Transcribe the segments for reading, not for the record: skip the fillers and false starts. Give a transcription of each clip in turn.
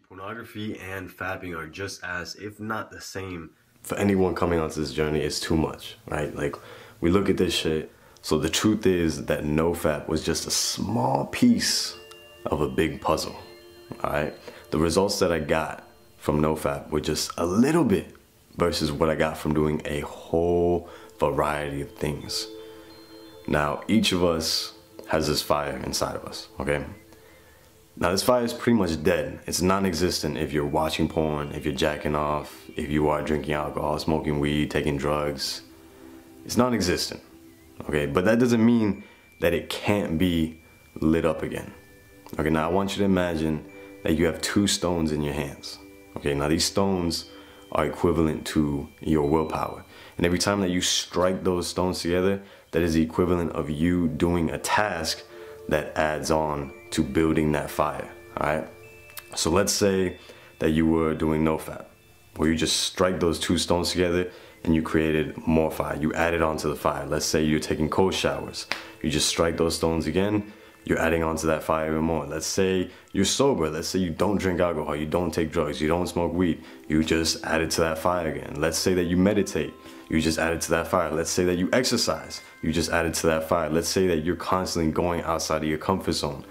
Pornography and fapping are just as, if not the same. For anyone coming onto this journey, it's too much, right? Like, we look at this shit. So the truth is that Nofap was just a small piece of a big puzzle, all right? The results that I got from Nofap were just a little bit versus what I got from doing a whole variety of things. Now, each of us has this fire inside of us, okay? Now, this fire is pretty much dead. It's non-existent if you're watching porn, if you're jacking off, if you are drinking alcohol, smoking weed, taking drugs. It's non-existent, okay? But that doesn't mean that it can't be lit up again. Okay, now I want you to imagine that you have two stones in your hands. Okay, now these stones are equivalent to your willpower. And every time that you strike those stones together, that is the equivalent of you doing a task that adds on to building that fire, all right? So let's say that you were doing Nofap, where you just strike those two stones together and you created more fire. You added on to the fire. Let's say you're taking cold showers. You just strike those stones again, you're adding on to that fire even more. Let's say you're sober. Let's say you don't drink alcohol, you don't take drugs, you don't smoke weed. You just added to that fire again. Let's say that you meditate. You just added to that fire. Let's say that you exercise. You just added to that fire. Let's say that you're constantly going outside of your comfort zone.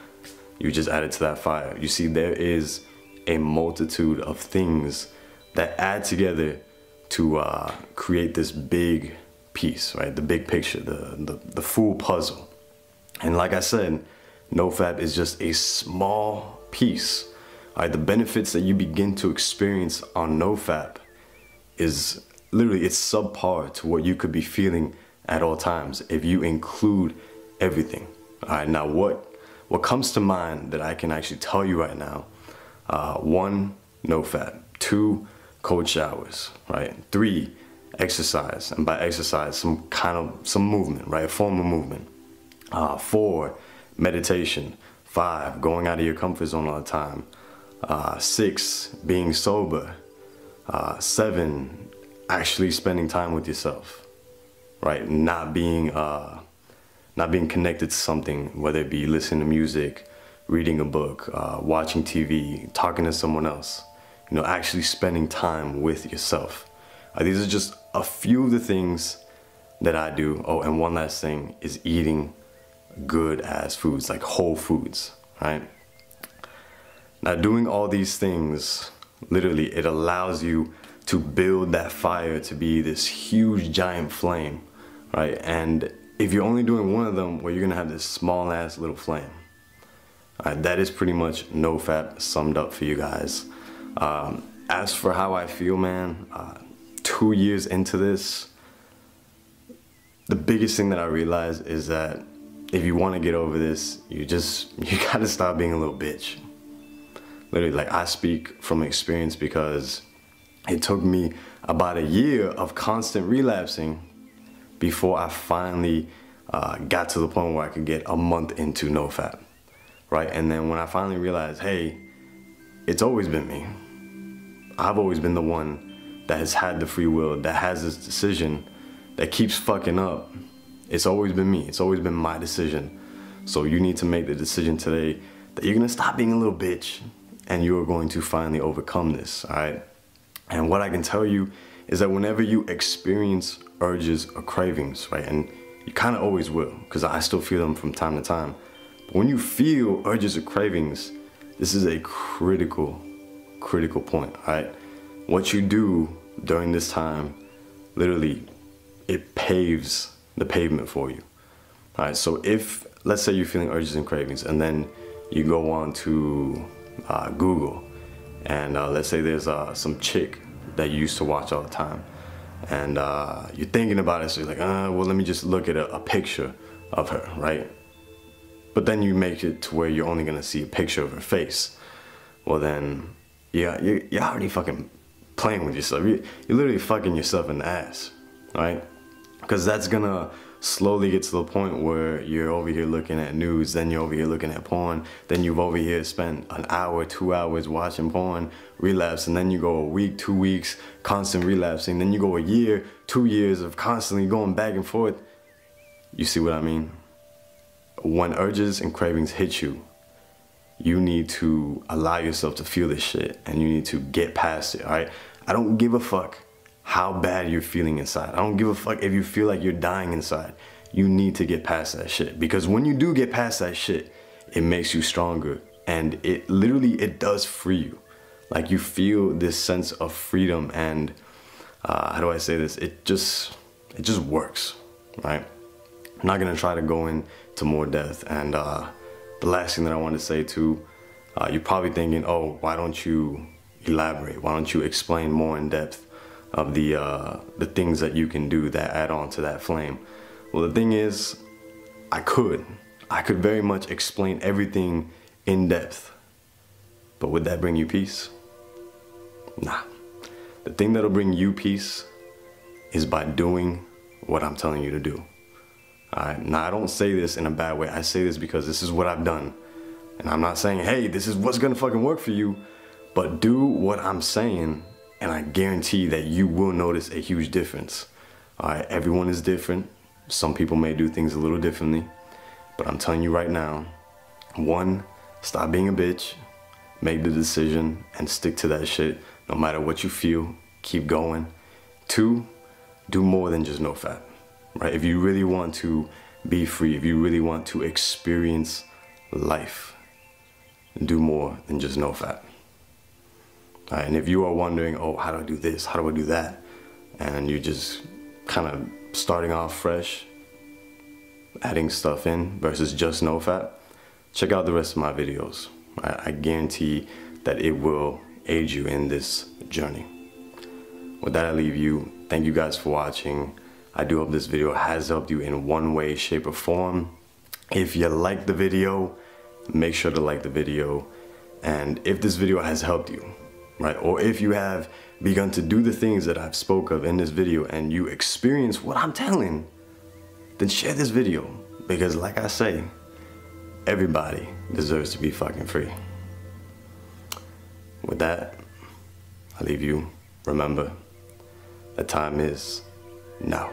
You just added to that fire. You see, there is a multitude of things that add together to create this big piece, right? The big picture, the full puzzle. And like I said, Nofap is just a small piece. All right, the benefits that you begin to experience on Nofap is literally, it's subpar to what you could be feeling at all times if you include everything. All right, now what comes to mind that I can actually tell you right now? One, Nofap. Two, cold showers, right? Three, exercise, and by exercise, some movement, right? A form of movement. Four, meditation. Five, going out of your comfort zone all the time. Six, being sober. Seven, actually spending time with yourself, right? Not being connected to something, whether it be listening to music, reading a book, watching TV, talking to someone else. You know, actually spending time with yourself. These are just a few of the things that I do. Oh, and one last thing is eating good ass foods, like whole foods, right? Now, doing all these things, literally, it allows you to build that fire to be this huge giant flame, right? And if you're only doing one of them, well, you're gonna have this small ass little flame. All right, that is pretty much Nofap summed up for you guys. As for how I feel, man, 2 years into this, the biggest thing that I realized is that if you want to get over this, you gotta stop being a little bitch. Literally, like, I speak from experience because it took me about a year of constant relapsing before I finally got to the point where I could get a month into Nofap, right? And then when I finally realized, hey, it's always been me. I've always been the one that has had the free will, that has this decision, that keeps fucking up. It's always been me. It's always been my decision. So you need to make the decision today that you're gonna stop being a little bitch and you are going to finally overcome this, all right? And what I can tell you is that whenever you experience urges or cravings, right, and you kind of always will, because I still feel them from time to time, but when you feel urges or cravings, this is a critical point, all right? What you do during this time, literally, it paves the pavement for you. All right, so if, let's say you're feeling urges and cravings, and then you go on to Google, and let's say there's some chick that you used to watch all the time, and you're thinking about it, so you're like, well, let me just look at a picture of her, right? But then you make it to where you're only gonna see a picture of her face. Well then, yeah, you're already fucking playing with yourself. You're literally fucking yourself in the ass, right? Because that's gonna slowly get to the point where you're over here looking at news, then you're over here looking at porn, then you've over here spent an hour, 2 hours watching porn, relapse, and then you go a week, 2 weeks, constant relapsing, then you go a year, 2 years of constantly going back and forth. You see what I mean? When urges and cravings hit you, you need to allow yourself to feel this shit, and you need to get past it, all right? I don't give a fuck how bad you're feeling inside. I don't give a fuck if you feel like you're dying inside. You need to get past that shit, because when you do get past that shit, it makes you stronger, and it literally, it does free you. Like, you feel this sense of freedom, and how do I say this? It just works, right? I'm not gonna try to go into more depth, and the last thing that I want to say too, you're probably thinking, oh, why don't you elaborate? Why don't you explain more in depth of the things that you can do that add on to that flame? Well, the thing is, I could very much explain everything in depth, but would that bring you peace? Nah. The thing that'll bring you peace is by doing what I'm telling you to do. Alright, now I don't say this in a bad way. I say this because this is what I've done. And I'm not saying, hey, this is what's gonna fucking work for you, but do what I'm saying, and I guarantee that you will notice a huge difference. Alright, everyone is different. Some people may do things a little differently, but I'm telling you right now, 1, stop being a bitch, make the decision, and stick to that shit. No matter what you feel, keep going. 2, do more than just Nofap, right? If you really want to be free, if you really want to experience life, do more than just Nofap. All right, and if you are wondering, oh, how do I do this? How do I do that? And you're just kind of starting off fresh, adding stuff in versus just Nofap, check out the rest of my videos. I guarantee that it will aid you in this journey. With that, I leave you. Thank you guys for watching. I do hope this video has helped you in one way, shape, or form. If you like the video, make sure to like the video. And if this video has helped you, right, or if you have begun to do the things that I've spoke of in this video and you experience what I'm telling, then share this video, because like I say, everybody deserves to be fucking free. With that, I leave you. Remember, the time is now.